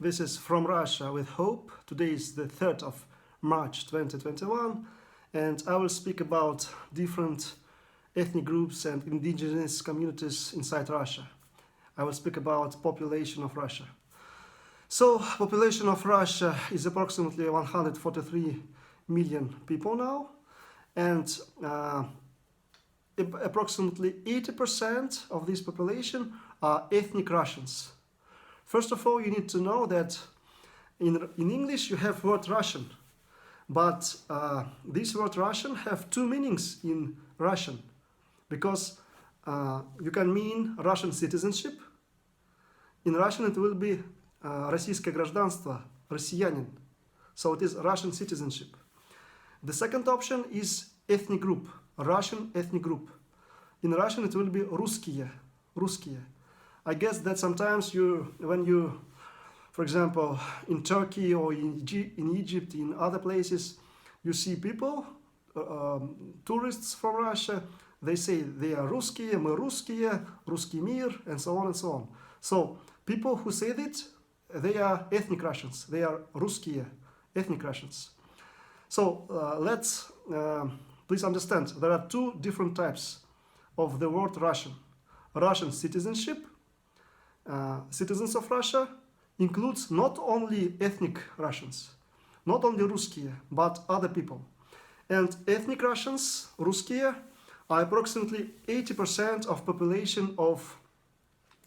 This is From Russia with Hope. Today is the 3rd of March 2021, and I will speak about different ethnic groups and indigenous communities inside Russia. I will speak about population of Russia. So, population of Russia is approximately 143 million people now, and approximately 80% of this population are ethnic Russians. First of all, you need to know that in English you have word Russian, but this word Russian have two meanings in Russian, because you can mean Russian citizenship. In Russian it will be российское гражданство, россиянин, so it is Russian citizenship. The second option is ethnic group, Russian ethnic group. In Russian it will be русские, русские. I guess that sometimes when you, for example, in Turkey or in Egypt, in other places, you see people, tourists from Russia, they say they are русские, мы русские, русский мир, and so on and so on. So people who say that, they are ethnic Russians, they are русские, ethnic Russians. So let's please understand, there are two different types of the word Russian. Russian citizenship, citizens of Russia, includes not only ethnic Russians, not only русские, but other people. And ethnic Russians, русские, are approximately 80% of population of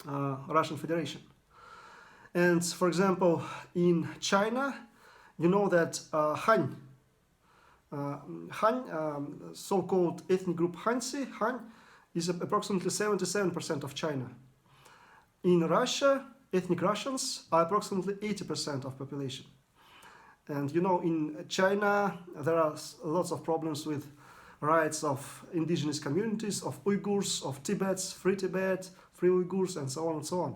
Russian Federation. And for example, in China, you know that Han, so-called ethnic group Hansi, Han, is approximately 77% of China. In Russia, ethnic Russians are approximately 80% of population. And you know, in China, there are lots of problems with rights of indigenous communities, of Uyghurs, of Tibets, Free Uyghurs, and so on and so on.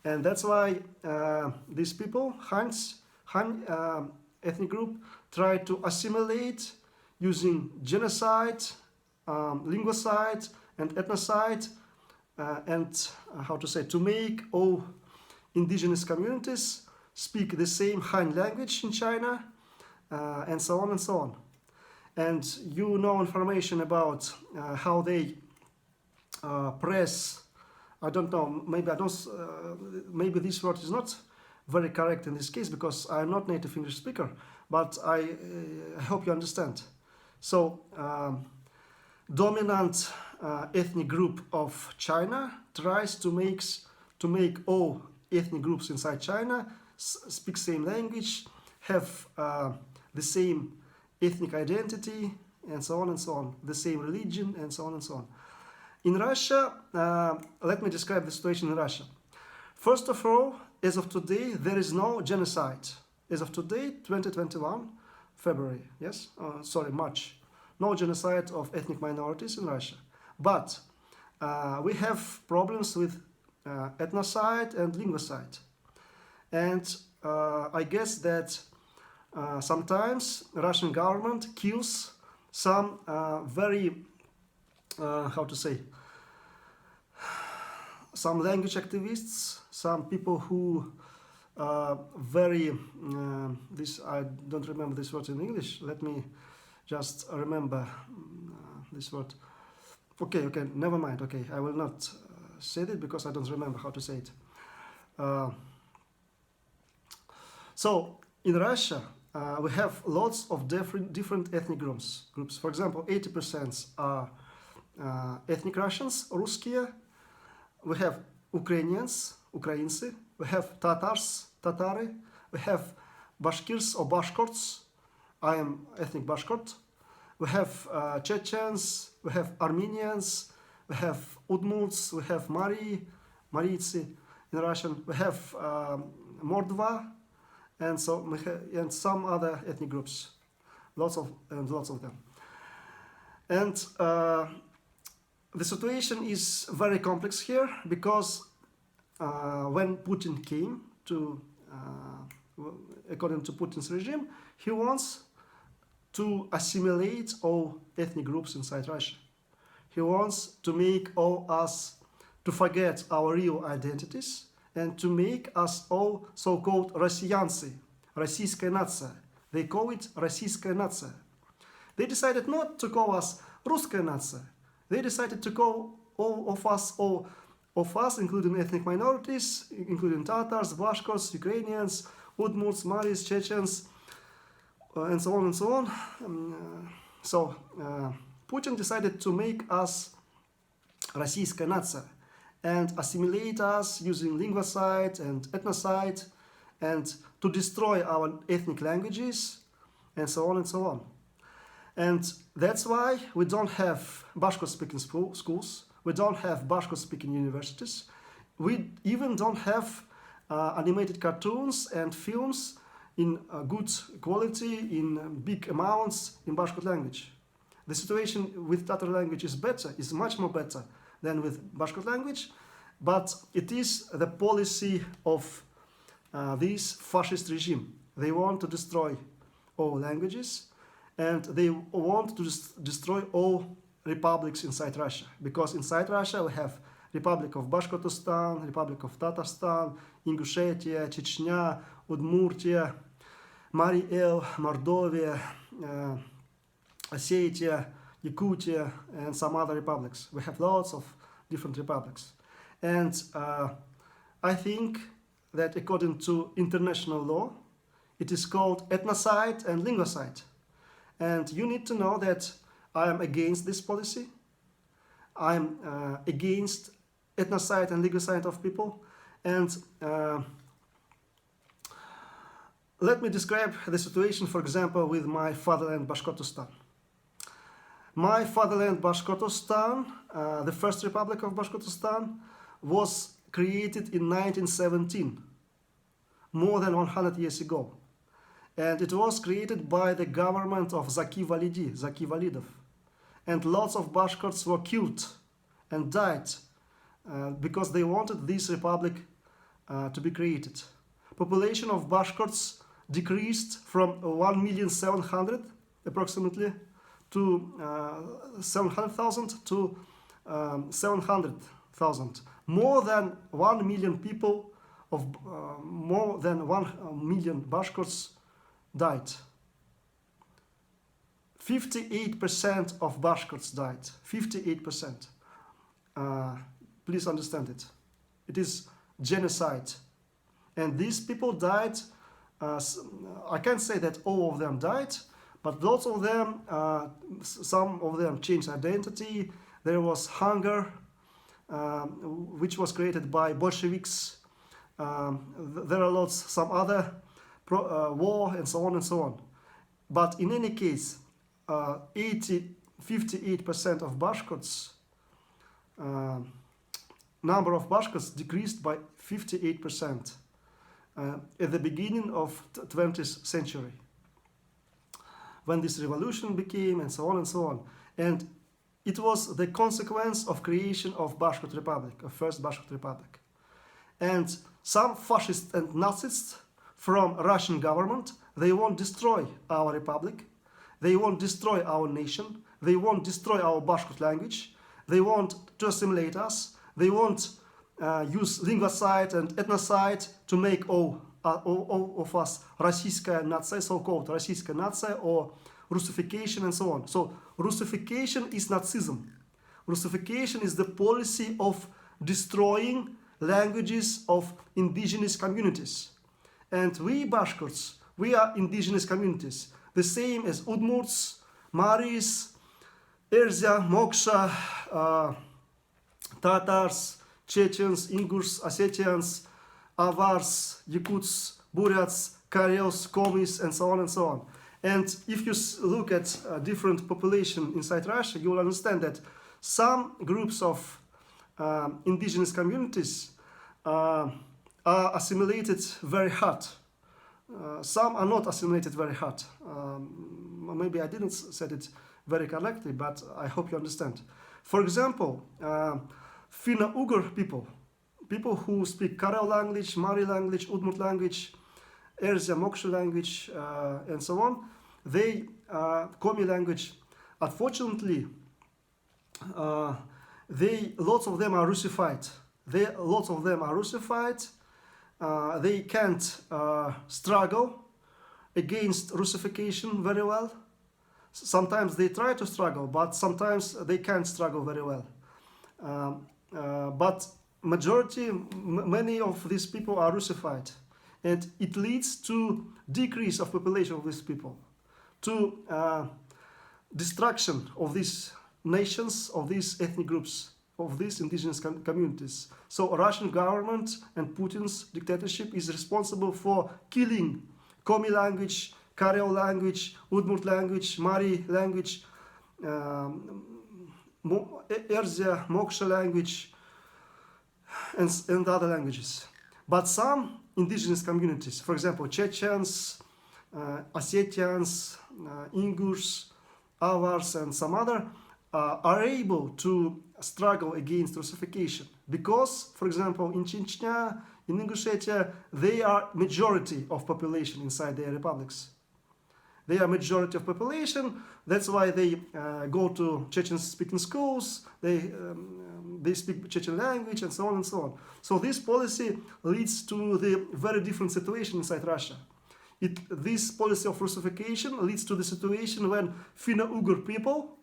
And that's why these people, Han ethnic group, try to assimilate using genocide, linguicide, and ethnocide, and how to say, to make all indigenous communities speak the same Han language in China, and so on and so on. And you know information about how they press, I don't know, maybe this word is not very correct in this case because I'm not native English speaker, but I hope you understand. So, dominant ethnic group of China tries to make all ethnic groups inside China speak same language, have the same ethnic identity, and so on and so on, the same religion, and so on and so on. In Russia, let me describe the situation in Russia. First of all, as of today, there is no genocide. As of today, 2021, February, yes? March. No genocide of ethnic minorities in Russia. But we have problems with ethnocide and linguicide. And I guess that sometimes Russian government kills some very, how to say, some language activists, some people who very, this, I don't remember this word in English, let me just remember this word. Okay, never mind, okay, I will not say it because I don't remember how to say it. So, in Russia, we have lots of different ethnic groups. For example, 80% are ethnic Russians, русские. We have Ukrainians, Украинцы. We have Tatars, Tatari. We have Bashkirs or Bashkorts. I am ethnic Bashkort. We have Chechens. We have Armenians. We have Udmuts. We have Marici in Russian. We have Mordva, and some other ethnic groups. Lots of them. And the situation is very complex here because when Putin came to, according to Putin's regime, he wants to assimilate all ethnic groups inside Russia. He wants to make all us to forget our real identities and to make us all so-called Россиянцы, Российская нация. They call it Российская нация. They decided not to call us Русская нация. They decided to call all of us, including ethnic minorities, including Tatars, Bashkorts, Ukrainians, Udmurts, Maris, Chechens, and so on and so on. Putin decided to make us Российская нация and assimilate us using linguicide and ethnocide and to destroy our ethnic languages and so on and so on. And that's why we don't have Bashkort-speaking schools, we don't have Bashkort-speaking universities, we even don't have animated cartoons and films in good quality, in big amounts in Bashkort language. The situation with Tatar language is better, is much more better than with Bashkort language, but it is the policy of this fascist regime. They want to destroy all languages, and they want to destroy all republics inside Russia, because inside Russia we have Republic of Bashkortostan, Republic of Tatarstan, Ingushetia, Chechnya, Udmurtia, Mari-El, Mordovia, Ossetia, Yakutia, and some other republics. We have lots of different republics. And I think that according to international law, it is called ethnocide and linguicide. And you need to know that I am against this policy. I am against ethnocide and linguicide of people. And let me describe the situation, for example, with my fatherland Bashkortostan. My fatherland Bashkortostan, the first republic of Bashkortostan, was created in 1917, more than 100 years ago. And it was created by the government of Zaki Validov. And lots of Bashkorts were killed and died because they wanted this republic to be created. Population of Bashkorts decreased from 1,700,000 approximately to 700,000 to 700,000. More than 1 million people of more than 1 million Bashkorts died. 58% of Bashkorts died. 58%. Please understand it. It is genocide. And these people died. I can't say that all of them died, but lots of them, some of them changed identity. There was hunger, which was created by Bolsheviks. There are some other war and so on and so on. But in any case, 58% of Bashkorts, number of Bashkorts decreased by 58% at the beginning of the 20th century, when this revolution became and so on and so on. And it was the consequence of creation of Bashkort Republic, of first Bashkort Republic. And some fascists and Nazis from Russian government, they won't destroy our republic, they won't destroy our nation, they won't destroy our Bashkort language, they want to assimilate us, they won't use linguicide and ethnocide to make all of us Российская нация, so-called Российская нация, or russification and so on. So russification is Nazism. Russification is the policy of destroying languages of indigenous communities. And we Bashkorts, we are indigenous communities, the same as Udmurts, Maris, Erzya, Moksha, Tatars, Chechens, Ingurs, Ossetians, Avars, Yakuts, Buryats, Karels, Komis, and so on and so on. And if you look at different population inside Russia, you will understand that some groups of indigenous communities are assimilated very hard. Some are not assimilated very hard. Maybe I didn't say it very correctly, but I hope you understand. For example, Finno-Ugric people who speak Karel language, Mari language, Udmurt language, Erzya, Moksha language, and so on, they, Komi language, unfortunately, lots of them are Russified. Lots of them are Russified, they can't struggle against Russification very well. Sometimes they try to struggle, but sometimes they can't struggle very well. But many of these people are Russified, and it leads to decrease of population of these people, to destruction of these nations, of these ethnic groups, of these indigenous communities. So Russian government and Putin's dictatorship is responsible for killing Komi language, Karel language, Udmurt language, Mari language, Erzya, Moksha language, and other languages. But some indigenous communities, for example, Chechens, Ossetians, Ingurs, Avars, and some other, are able to struggle against Russification because, for example, in Chechnya, in Ingushetia, they are majority of population inside their republics. They are majority of population. That's why they go to Chechen-speaking schools. They speak Chechen language and so on and so on. So this policy leads to the very different situation inside Russia. This policy of Russification leads to the situation when Finno-Ugric people,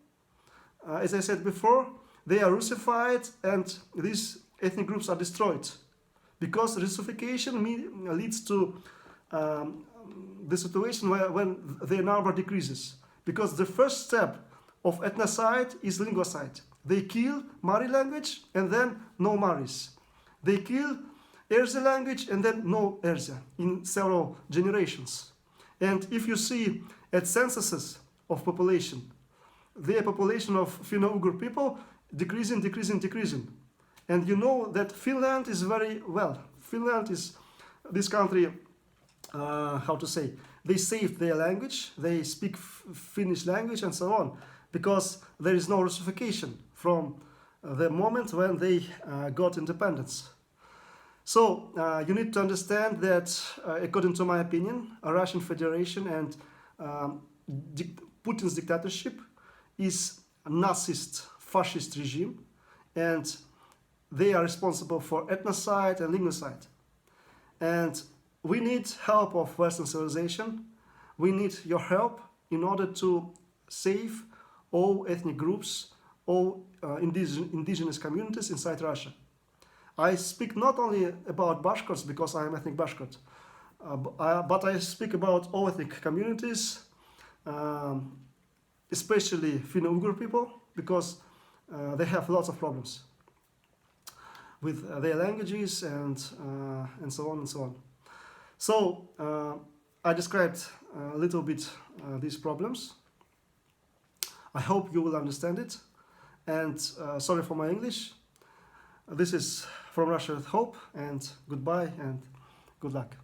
as I said before, they are Russified and these ethnic groups are destroyed. Because Russification leads to the situation when their number decreases. Because the first step of ethnocide is linguicide. They kill Mari language and then no Maris. They kill Erzya language and then no Erzya in several generations. And if you see at censuses of population, the population of Finno-Ugric people decreasing. And you know that Finland is very well. Finland is this country, how to say, they saved their language, they speak Finnish language and so on, because there is no Russification from the moment when they got independence. So you need to understand that, according to my opinion, a Russian Federation and Putin's dictatorship is a Nazist, fascist regime, and they are responsible for ethnocide and linguicide. And we need help of Western civilization. We need your help in order to save all ethnic groups, all indigenous communities inside Russia. I speak not only about Bashkorts because I am ethnic Bashkort, but I speak about all ethnic communities, especially Finno-Ugric people, because they have lots of problems with their languages and so on and so on. So I described a little bit these problems. I hope you will understand it. And sorry for my English. This is From Russia with Hope, and goodbye and good luck.